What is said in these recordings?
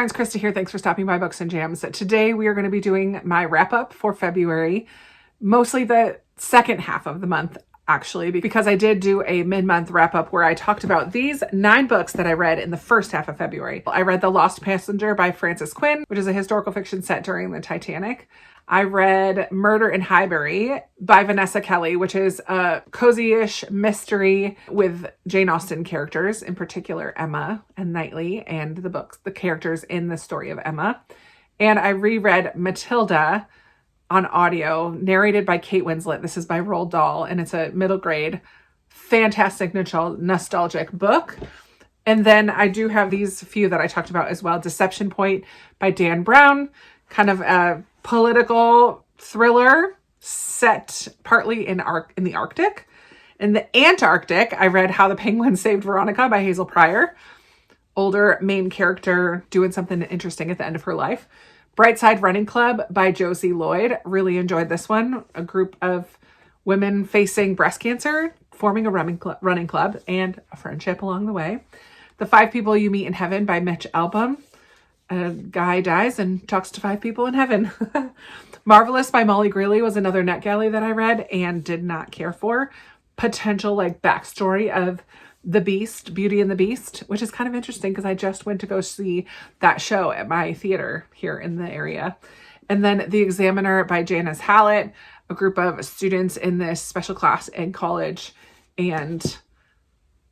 friends, Krista here. Thanks for stopping by Books and Jams. Today we are going to be doing my wrap up for February, mostly the second half of the month, actually, because I did do a mid-month wrap up where I talked about these 9 books that I read in the first half of February. I read The Lost Passenger by Frances Quinn, which is a historical fiction set during the Titanic. I read Murder in Highbury by Vanessa Kelly, which is a cozy-ish mystery with Jane Austen characters, in particular Emma and Knightley, and the characters in the story of Emma. And I reread Matilda on audio, narrated by Kate Winslet. This is by Roald Dahl, and it's a middle grade, fantastic nostalgic book. And then I do have these few that I talked about as well. Deception Point by Dan Brown, kind of a political thriller set partly in the Arctic. In the Antarctic, I read How the Penguin Saved Veronica by Hazel Pryor. Older main character doing something interesting at the end of her life. Brightside Running Club by Josie Lloyd. Really enjoyed this one. A group of women facing breast cancer, forming a running club, and a friendship along the way. The 5 People You Meet in Heaven by Mitch Albom. A guy dies and talks to 5 people in heaven. Marvelous by Molly Greeley was another NetGalley that I read and did not care for. Potential backstory of the Beast, Beauty and the Beast, which is kind of interesting because I just went to go see that show at my theater here in the area. And then The Examiner by Janice Hallett, a group of students in this special class in college, and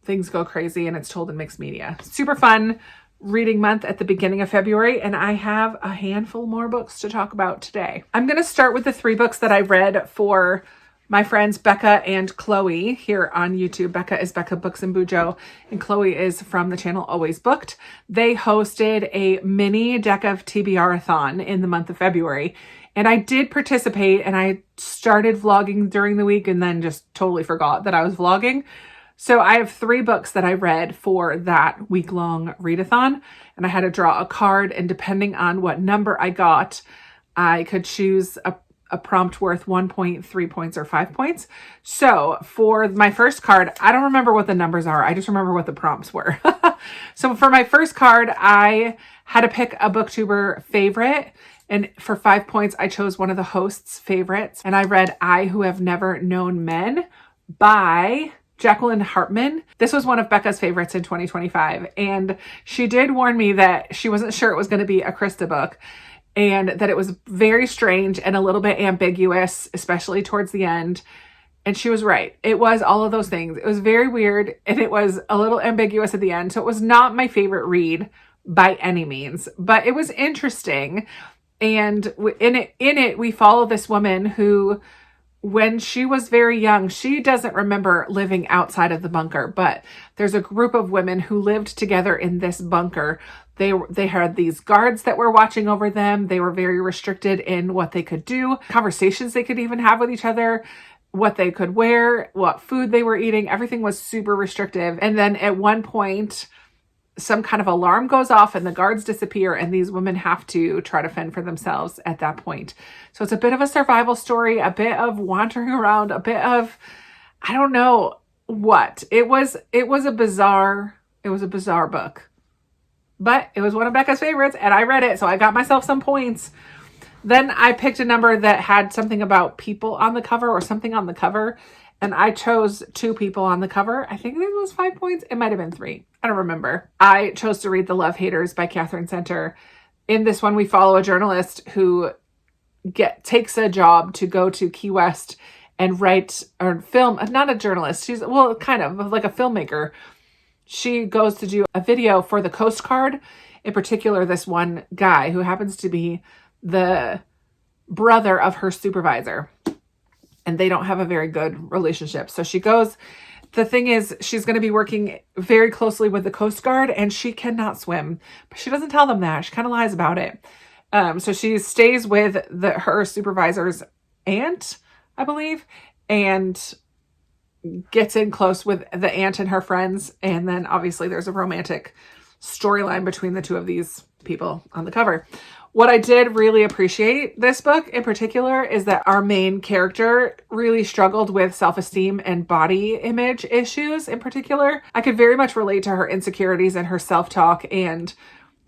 things go crazy and it's told in mixed media. Super fun reading month at the beginning of February, and I have a handful more books to talk about today. I'm going to start with the 3 books that I read for my friends Becca and Chloe here on YouTube. Becca is Becca Books and Bujo, and Chloe is from the channel Always Booked. They hosted a mini deck of TBR-a-thon in the month of February, and I did participate, and I started vlogging during the week and then just totally forgot that I was vlogging. So I have 3 books that I read for that week-long readathon, and I had to draw a card, and depending on what number I got, I could choose a prompt worth 1 point, 3 points, or 5 points. So for my first card, I don't remember what the numbers are. I just remember what the prompts were. So for my first card, I had to pick a booktuber favorite, and for 5 points, I chose one of the host's favorites, and I read I Who Have Never Known Men by Jacqueline Hartman. This was one of Becca's favorites in 2025. And she did warn me that she wasn't sure it was going to be a Krista book, and that it was very strange and a little bit ambiguous, especially towards the end. And she was right. It was all of those things. It was very weird, and it was a little ambiguous at the end. So it was not my favorite read by any means, but it was interesting. And in it, we follow this woman who, when she was very young, she doesn't remember living outside of the bunker, but there's a group of women who lived together in this bunker. They had these guards that were watching over them. They were very restricted in what they could do, conversations they could even have with each other, what they could wear, what food they were eating. Everything was super restrictive. And then at one point, some kind of alarm goes off and the guards disappear, and these women have to try to fend for themselves at that point. So it's a bit of a survival story, a bit of wandering around, a bit of, I don't know what. It was a bizarre book, but it was one of Becca's favorites, and I read it, so I got myself some points. Then I picked a number that had something about people on the cover or something on the cover, and I chose 2 people on the cover. I think it was 5 points. It might have been 3. I don't remember. I chose to read The Love Haters by Catherine Center. In this one, we follow a journalist who takes a job to go to Key West and write or film. Not a journalist. She's, well, kind of like a filmmaker. She goes to do a video for the Coast Guard. In particular, this one guy who happens to be the brother of her supervisor. And they don't have a very good relationship. So she goes, the thing is, she's going to be working very closely with the Coast Guard, and she cannot swim. But she doesn't tell them that. She kind of lies about it. So she stays with her supervisor's aunt, I believe, and gets in close with the aunt and her friends. And then obviously there's a romantic storyline between the 2 of these people on the cover. What I did really appreciate this book in particular is that our main character really struggled with self-esteem and body image issues in particular. I could very much relate to her insecurities and her self-talk and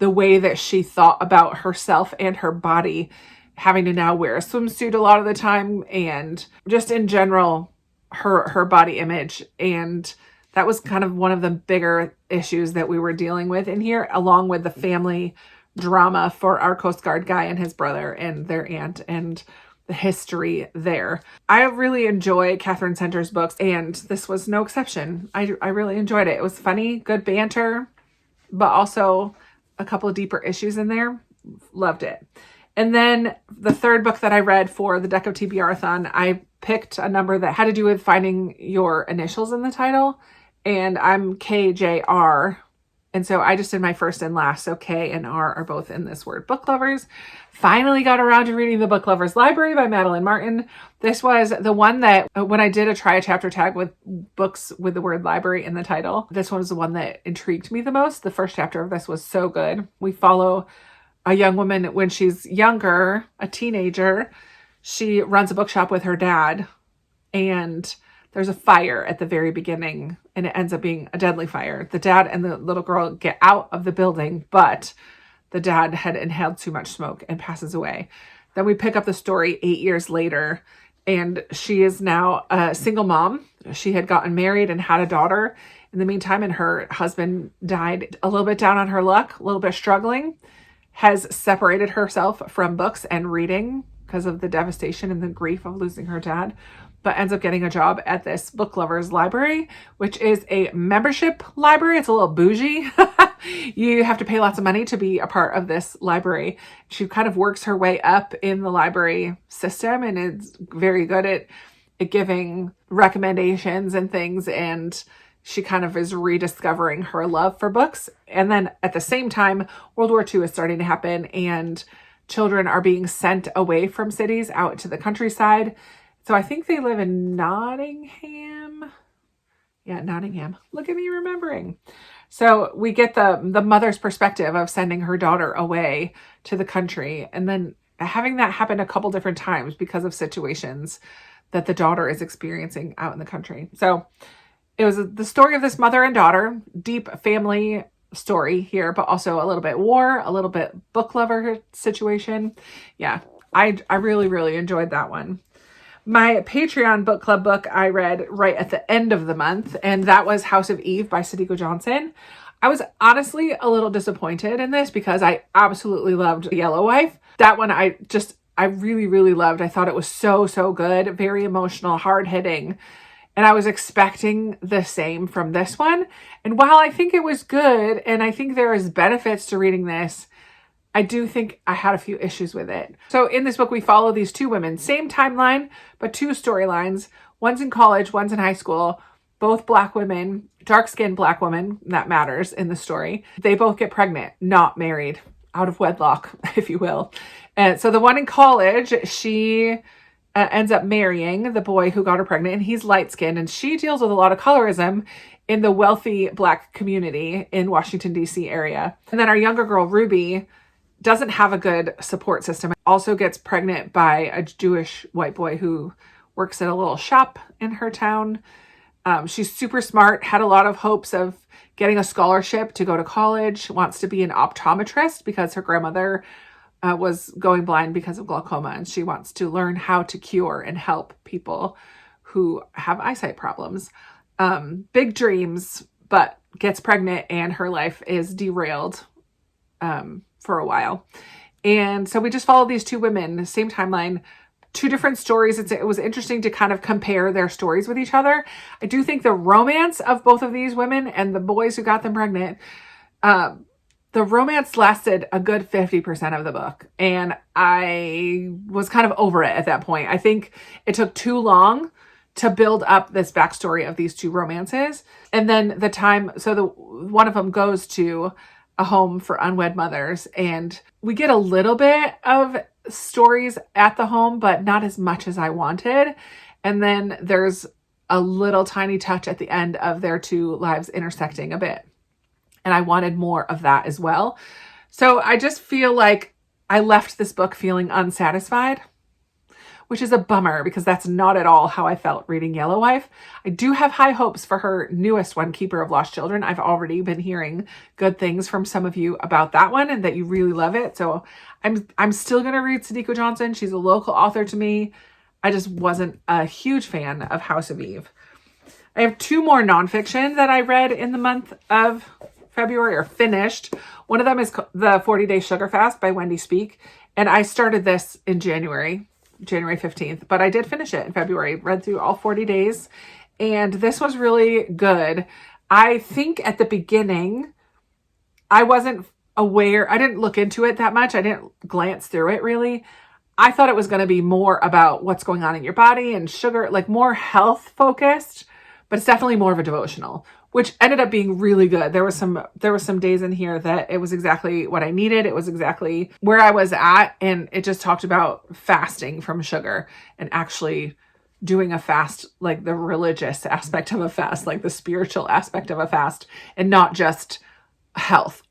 the way that she thought about herself and her body, having to now wear a swimsuit a lot of the time, and just in general, her body image. And that was kind of one of the bigger issues that we were dealing with in here, along with the family drama for our Coast Guard guy and his brother and their aunt and the history there. I really enjoy Catherine Center's books, and this was no exception. I really enjoyed it. It was funny, good banter, but also a couple of deeper issues in there. Loved it. And then the third book that I read for the Deck of Tea Readathon, I picked a number that had to do with finding your initials in the title, and I'm KJR. And so I just did my first and last. So K and R are both in this word. Book Lovers. Finally got around to reading The Book Lovers Library by Madeline Martin. This was the one that when I did a try a chapter tag with books with the word library in the title, this one was the one that intrigued me the most. The first chapter of this was so good. We follow a young woman when she's younger, a teenager. She runs a bookshop with her dad, and there's a fire at the very beginning, and it ends up being a deadly fire. The dad and the little girl get out of the building, but the dad had inhaled too much smoke and passes away. Then we pick up the story 8 years later, and she is now a single mom. She had gotten married and had a daughter in the meantime, and her husband died, a little bit down on her luck, a little bit struggling, has separated herself from books and reading because of the devastation and the grief of losing her dad, but ends up getting a job at this Book Lovers Library, which is a membership library. It's a little bougie. You have to pay lots of money to be a part of this library. She kind of works her way up in the library system and is very good at giving recommendations and things. And she kind of is rediscovering her love for books. And then at the same time, World War II is starting to happen, and children are being sent away from cities out to the countryside. So I think they live in Nottingham. Yeah, Nottingham. Look at me remembering. So we get the mother's perspective of sending her daughter away to the country, and then having that happen a couple different times because of situations that the daughter is experiencing out in the country. So it was the story of this mother and daughter, deep family story here, but also a little bit war, a little bit book lover situation. Yeah, I really, really enjoyed that one. My Patreon book club book I read right at the end of the month, and that was House of Eve by Sadiko Johnson. I was honestly a little disappointed in this because I absolutely loved Yellow Wife. That one I really, really loved. I thought it was so, so good, very emotional, hard-hitting, and I was expecting the same from this one. And while I think it was good, and I think there is benefits to reading this, I do think I had a few issues with it. So in this book, we follow these two women, same timeline, but two storylines. One's in college, one's in high school, both Black women, dark-skinned Black women, that matters in the story. They both get pregnant, not married, out of wedlock, if you will. And so the one in college, she ends up marrying the boy who got her pregnant, and he's light-skinned, and she deals with a lot of colorism in the wealthy Black community in Washington, D.C. area. And then our younger girl, Ruby, doesn't have a good support system. Also gets pregnant by a Jewish white boy who works at a little shop in her town. She's super smart, had a lot of hopes of getting a scholarship to go to college, wants to be an optometrist because her grandmother was going blind because of glaucoma, and she wants to learn how to cure and help people who have eyesight problems. Big dreams, but gets pregnant and her life is derailed for a while. And so we just follow these two women, same timeline, two different stories. It was interesting to kind of compare their stories with each other. I do think the romance of both of these women and the boys who got them pregnant, the romance lasted a good 50% of the book. And I was kind of over it at that point. I think it took too long to build up this backstory of these two romances. And then one of them goes to a home for unwed mothers, and we get a little bit of stories at the home, but not as much as I wanted. And then there's a little tiny touch at the end of their two lives intersecting a bit, and I wanted more of that as well. So I just feel like I left this book feeling unsatisfied, which is a bummer because that's not at all how I felt reading Yellowwife. I do have high hopes for her newest one, Keeper of Lost Children. I've already been hearing good things from some of you about that one and that you really love it. So I'm still going to read Sadiko Johnson. She's a local author to me. I just wasn't a huge fan of House of Eve. I have 2 more nonfiction that I read in the month of February, or finished. One of them is The 40-Day Sugar Fast by Wendy Speak. And I started this in January 15th, but I did finish it in February, read through all 40 days. And this was really good. I think at the beginning, I wasn't aware. I didn't look into it that much. I didn't glance through it really. I thought it was going to be more about what's going on in your body and sugar, like more health focused, but it's definitely more of a devotional, which ended up being really good. There was some days in here that it was exactly what I needed. It was exactly where I was at. And it just talked about fasting from sugar and actually doing a fast, like the religious aspect of a fast, like the spiritual aspect of a fast, and not just health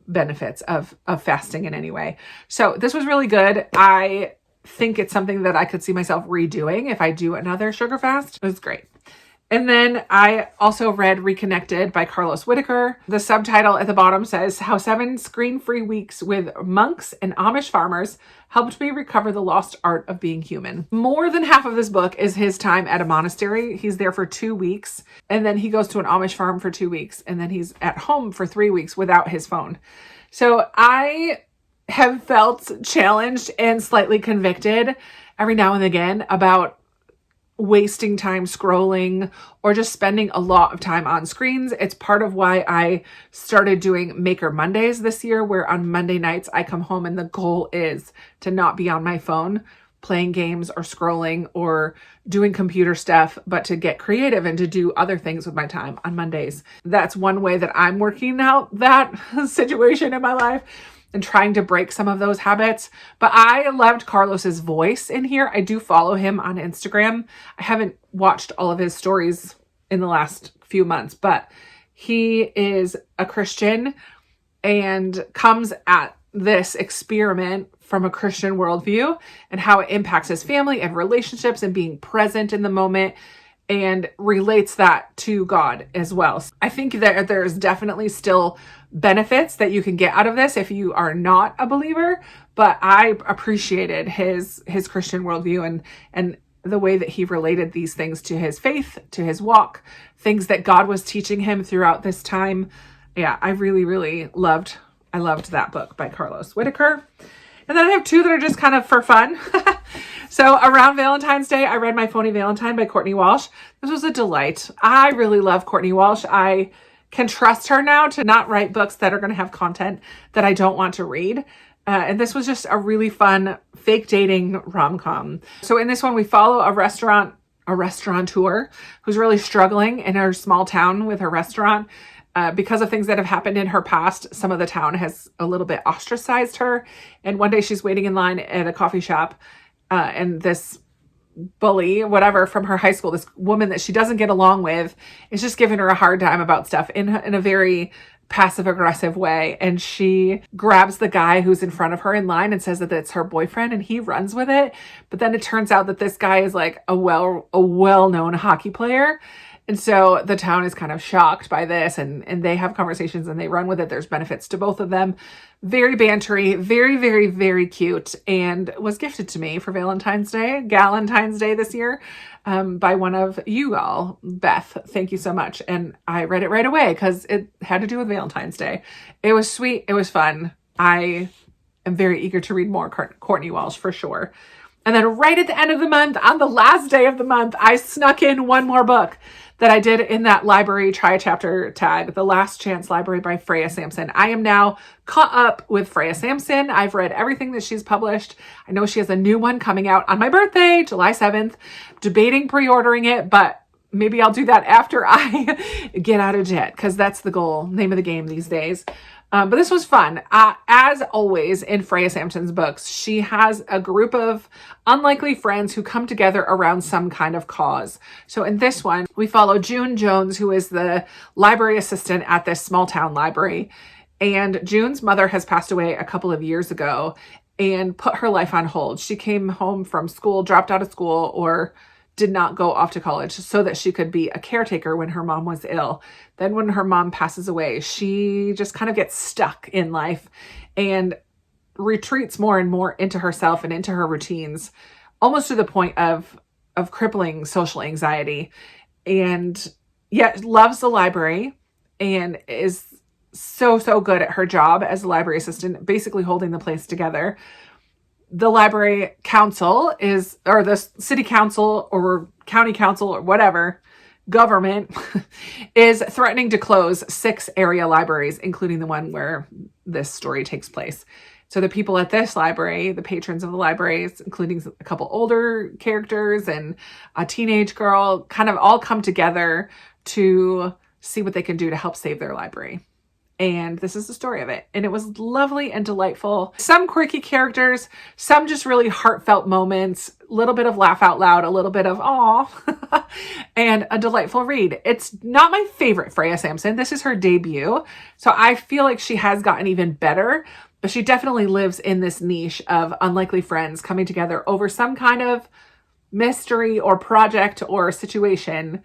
benefits of fasting in any way. So this was really good. I think it's something that I could see myself redoing if I do another sugar fast. It was great. And then I also read Reconnected by Carlos Whitaker. The subtitle at the bottom says, How 7 Screen-Free Weeks with Monks and Amish Farmers Helped Me Recover the Lost Art of Being Human. More than half of this book is his time at a monastery. He's there for 2 weeks, and then he goes to an Amish farm for 2 weeks, and then he's at home for 3 weeks without his phone. So I have felt challenged and slightly convicted every now and again about wasting time scrolling or just spending a lot of time on screens. It's part of why I started doing Maker Mondays this year, where on Monday nights I come home and the goal is to not be on my phone playing games or scrolling or doing computer stuff, but to get creative and to do other things with my time on Mondays. That's one way that I'm working out that situation in my life and trying to break some of those habits. But I loved Carlos's voice in here. I do follow him on Instagram. I haven't watched all of his stories in the last few months, but he is a Christian and comes at this experiment from a Christian worldview and how it impacts his family and relationships and being present in the moment, and relates that to God as well. I think that there's definitely still benefits that you can get out of this if you are not a believer, but I appreciated his Christian worldview and the way that he related these things to his faith, to his walk, things that God was teaching him throughout this time. Yeah, I really loved that book by Carlos Whitaker. And then I have 2 that are just kind of for fun. So around Valentine's Day, I read My Phony Valentine by Courtney Walsh. This was a delight. I really love Courtney Walsh. I can trust her now to not write books that are going to have content that I don't want to read. And this was just a really fun fake dating rom-com. So in this one, we follow a restaurateur who's really struggling in her small town with her restaurant. Because of things that have happened in her past, some of the town has a little bit ostracized her. And one day she's waiting in line at a coffee shop, and this bully, whatever, from her high school, this woman that she doesn't get along with, is just giving her a hard time about stuff in a very passive aggressive way. And she grabs the guy who's in front of her in line and says that it's her boyfriend, and he runs with it. But then it turns out that this guy is like a well-known hockey player. And so the town is kind of shocked by this, and they have conversations and they run with it. There's benefits to both of them. Very bantery, very cute, and was gifted to me for Galentine's Day this year, by one of you all, Beth. Thank you so much. And I read it right away because it had to do with Valentine's Day. It was sweet. It was fun. I am very eager to read more Courtney Walsh for sure. And then right at the end of the month, on the last day of the month, I snuck in one more book that I did in that library try-chapter tag, The Last Chance Library by Freya Sampson. I am now caught up with Freya Sampson. I've read everything that she's published. I know she has a new one coming out on my birthday, July 7th. Debating pre-ordering it, but maybe I'll do that after I get out of debt, because that's the goal, name of the game these days. But this was fun. As always in Freya Sampson's books, she has a group of unlikely friends who come together around some kind of cause. So in this one, we follow June Jones, who is the library assistant at this small town library. And June's mother has passed away a couple of years ago. and put her life on hold. She came home from school, dropped out of school, or did not go off to college so that she could be a caretaker when her mom was ill. Then when her mom passes away, she just kind of gets stuck in life and retreats more and more into herself and into her routines, almost to the point of crippling social anxiety, and yet loves the library and is so good at her job as a library assistant, basically holding the place together. The library council or the city council or county council or whatever, government is threatening to close 6 area libraries, including the one where this story takes place. So the people at this library, the patrons of the libraries, including a couple older characters and a teenage girl, kind of all come together to see what they can do to help save their library. And this is the story of it. And it was lovely and delightful. Some quirky characters, some just really heartfelt moments, a little bit of laugh out loud, a little bit of aw, and a delightful read. It's not my favorite Freya Sampson. This is her debut. So I feel like she has gotten even better, but she definitely lives in this niche of unlikely friends coming together over some kind of mystery or project or situation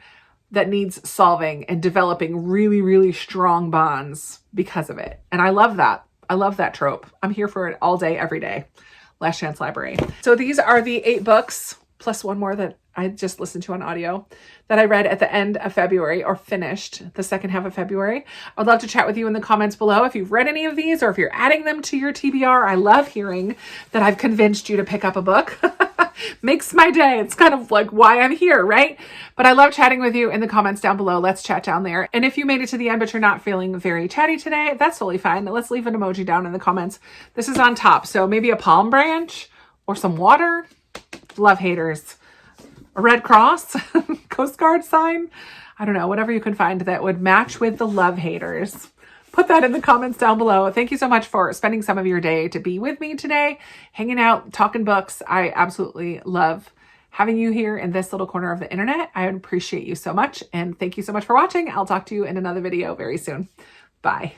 that needs solving and developing really strong bonds because of it. And I love that. I love that trope. I'm here for it all day, every day. Last Chance Library. So these are the 8 books, plus one more that I just listened to on audio, that I read at the end of February, or finished the second half of February. I'd love to chat with you in the comments below if you've read any of these or if you're adding them to your TBR. I love hearing that I've convinced you to pick up a book. Makes my day. It's kind of like why I'm here, right? But I love chatting with you in the comments down below. Let's chat down there. And if you made it to the end, but you're not feeling very chatty today, that's totally fine. Let's leave an emoji down in the comments. This is on top. So maybe a palm branch or some water. Love haters. A Red Cross, Coast Guard sign. I don't know, whatever you can find that would match with the love haters. Put that in the comments down below. Thank you so much for spending some of your day to be with me today, hanging out, talking books. I absolutely love having you here in this little corner of the internet. I appreciate you so much. And thank you so much for watching. I'll talk to you in another video very soon. Bye.